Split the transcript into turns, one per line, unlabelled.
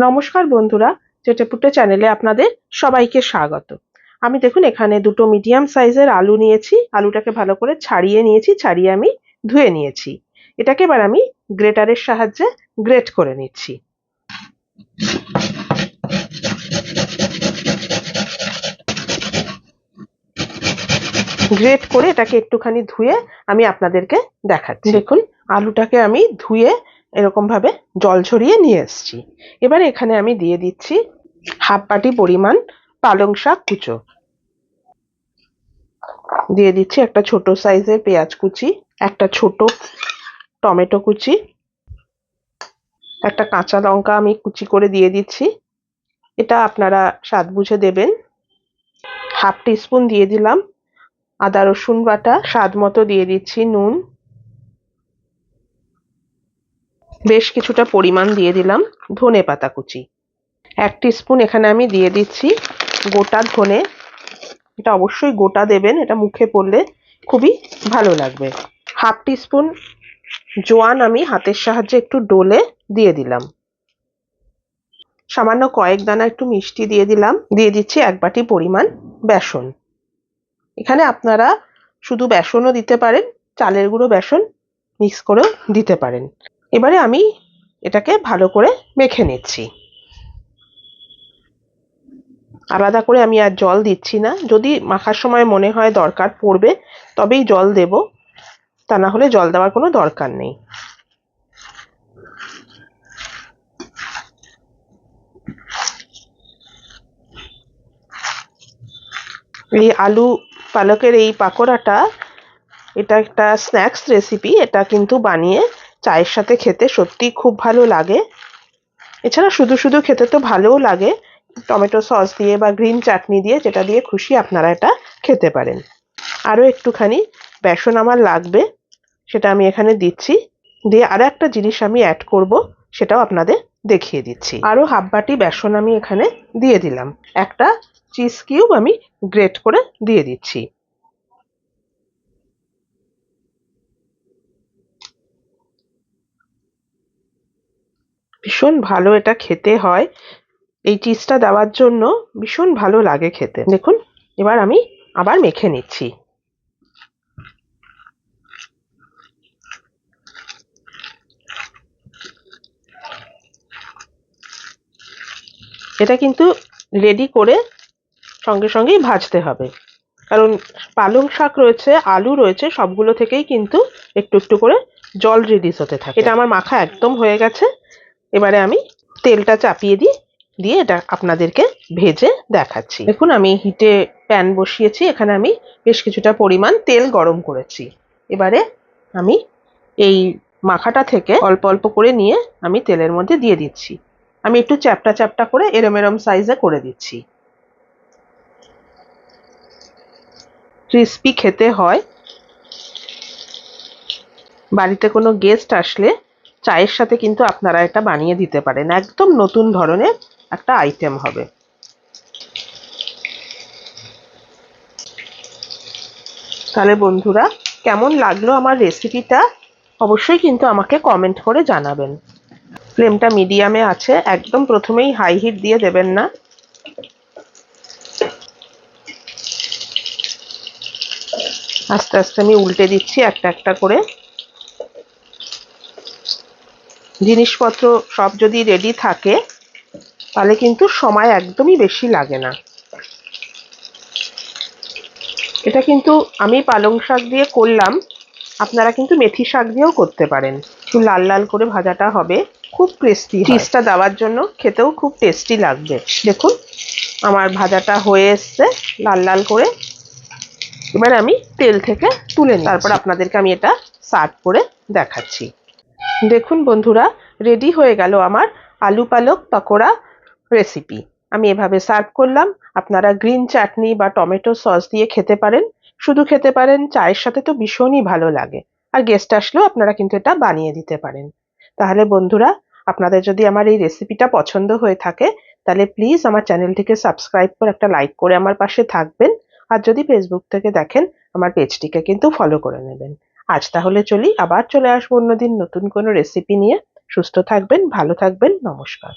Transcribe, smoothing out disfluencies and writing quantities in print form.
নমস্কার বন্ধুরা, চেটেপুটে চ্যানেলে আপনাদের সবাইকে স্বাগত। আমি দেখুন এখানে দুটো মিডিয়াম সাইজের আলু নিয়েছি। আলুটাকে ভালো করে ছাড়িয়ে নিয়েছি, ছাড়িয়ে আমি ধুয়ে নিয়েছি। এটাকে এবার আমি গ্রেটারের সাহায্যে গ্রেট করে নিচ্ছি। গ্রেট করে এটাকে একটুখানি ধুয়ে আমি আপনাদেরকে দেখাচ্ছি। দেখুন আলুটাকে আমি ধুয়ে এরকম ভাবে জল ঝরিয়ে নিয়ে এসেছি। এবার এখানে আমি দিয়ে দিচ্ছি হাফ বাটি পরিমাণ পালং শাক কুচো, দিয়ে দিচ্ছি একটা ছোট সাইজের পেঁয়াজ কুচি, একটা ছোট টমেটো কুচি, একটা কাঁচা লঙ্কা আমি কুচি করে দিয়ে দিচ্ছি। এটা আপনারা স্বাদ বুঝে দেবেন। হাফ টিস্পুন দিয়ে দিলাম আদা রসুন বাটা, স্বাদ মতো দিয়ে দিচ্ছি নুন, বেশ কিছুটা পরিমাণ দিয়ে দিলাম ধনে পাতা কুচি, 1 টিস্পুন এখানে আমি দিয়ে দিচ্ছি গোটা ধনে। এটা অবশ্যই গোটা দেবেন, এটা মুখে পড়লে খুবই ভালো লাগবে। হাফ টিস্পুন জোয়ান আমি হাতের সাহায্যে একটু ডলে দিয়ে দিলাম। সামান্য কয়েক দানা একটু মিষ্টি দিয়ে দিলাম। দিয়ে দিচ্ছি 1 বাটি পরিমাণ বেসন। এখানে আপনারা শুধু বেসনও দিতে পারেন, চালের গুঁড়ো বেসন মিক্স করেও দিতে পারেন। এবারে আমি এটাকে ভালো করে মেখে নিচ্ছি। আলাদা করে আমি আর জল দিচ্ছি না। যদি মাখার সময় মনে হয় দরকার পড়বে তবেই জল দেব, তা না হলে জল দেওয়ার কোনো দরকার নেই। এই আলু পালকের এই পাকোড়াটা, এটা একটা স্ন্যাক্স রেসিপি। এটা কিন্তু বানিয়ে চায়ের সাথে খেতে সত্যি খুব ভালো লাগে। এছাড়া শুধু শুধু খেতে তো ভালোও লাগে, টমেটো সস দিয়ে বা গ্রিন চাটনি দিয়ে, যেটা দিয়ে খুশি আপনারা এটা খেতে পারেন। আরও একটুখানি বেসন আমার লাগবে, সেটা আমি এখানে দিচ্ছি। দিয়ে আরও একটা জিনিস আমি অ্যাড করব, সেটাও আপনাদের দেখিয়ে দিচ্ছি। আরও হাফ বাটি বেসন আমি এখানে দিয়ে দিলাম। একটা চিজ কিউব আমি গ্রেট করে দিয়ে দিচ্ছি। ভীষণ ভালো এটা খেতে হয়, এই চিজটা দেওয়ার জন্য ভীষণ ভালো লাগে খেতে। দেখুন এবার আমি আবার মেখে নিচ্ছি। এটা কিন্তু রেডি করে সঙ্গে সঙ্গেই ভাজতে হবে, কারণ পালং শাক রয়েছে, আলু রয়েছে, সবগুলো থেকেই কিন্তু একটু একটু করে জল রিলিজ হতে থাকে। এটা আমার মাখা একদম হয়ে গেছে। এবারে আমি তেলটা চাপিয়ে দিয়ে এটা আপনাদেরকে ভেজে দেখাচ্ছি। দেখুন আমি হিটে প্যান বসিয়েছি, এখানে আমি বেশ কিছুটা পরিমাণ তেল গরম করেছি। এবারে আমি এই মাখাটা থেকে অল্প অল্প করে নিয়ে আমি তেলের মধ্যে দিয়ে দিচ্ছি। আমি একটু চ্যাপটা চ্যাপটা করে এরম এরম সাইজে করে দিচ্ছি। ক্রিস্পি খেতে হয়। বাড়িতে কোনো গেস্ট আসলে চায়ের সাথে কিন্তু আপনারা এটা বানিয়ে দিতে পারেন, একদম নতুন ধরনের একটা আইটেম হবে। তাহলে বন্ধুরা, কেমন লাগলো আমার রেসিপিটা অবশ্যই কিন্তু আমাকে কমেন্ট করে জানাবেন। ফ্লেমটা মিডিয়ামে আছে, একদম প্রথমেই হাই হিট দিয়ে দেবেন না। আস্তে আস্তে আমি উল্টে দিচ্ছি একটা একটা করে। জিনিসপত্র সব যদি রেডি থাকে তাহলে কিন্তু সময় একদমই বেশি লাগে না। এটা কিন্তু আমি পালং শাক দিয়ে করলাম, আপনারা কিন্তু মেথি শাক দিয়েও করতে পারেন। একটু লাল লাল করে ভাজাটা হবে, খুব ক্রিস্পি। চিজটা দেওয়ার জন্য খেতেও খুব টেস্টি লাগবে। দেখুন আমার ভাজাটা হয়ে এসছে লাল লাল করে। এবার আমি তেল থেকে তুলে নিই, তারপর আপনাদেরকে আমি এটা সার্ভ করে দেখাচ্ছি। দেখুন বন্ধুরা, রেডি হয়ে গেল আমার আলু পালক পকোড়া রেসিপি। আমি এভাবে সার্ভ করলাম। আপনারা গ্রিন চাটনি বা টমেটো সস দিয়ে খেতে পারেন, শুধু খেতে পারেন, চায়ের সাথে তো ভীষণই ভালো লাগে। আর গেস্ট আসলেও আপনারা কিন্তু এটা বানিয়ে দিতে পারেন। তাহলে বন্ধুরা, আপনাদের যদি আমার এই রেসিপিটা পছন্দ হয়ে থাকে তাহলে প্লিজ আমার চ্যানেলটিকে সাবস্ক্রাইব করে একটা লাইক করে আমার পাশে থাকবেন। আর যদি ফেসবুক থেকে দেখেন আমার পেজটিকে কিন্তু ফলো করে নেবেন। আজ তাহলে চলি, আবার চলে আসবো অন্যদিন নতুন কোনো রেসিপি নিয়ে। সুস্থ থাকবেন, ভালো থাকবেন, নমস্কার।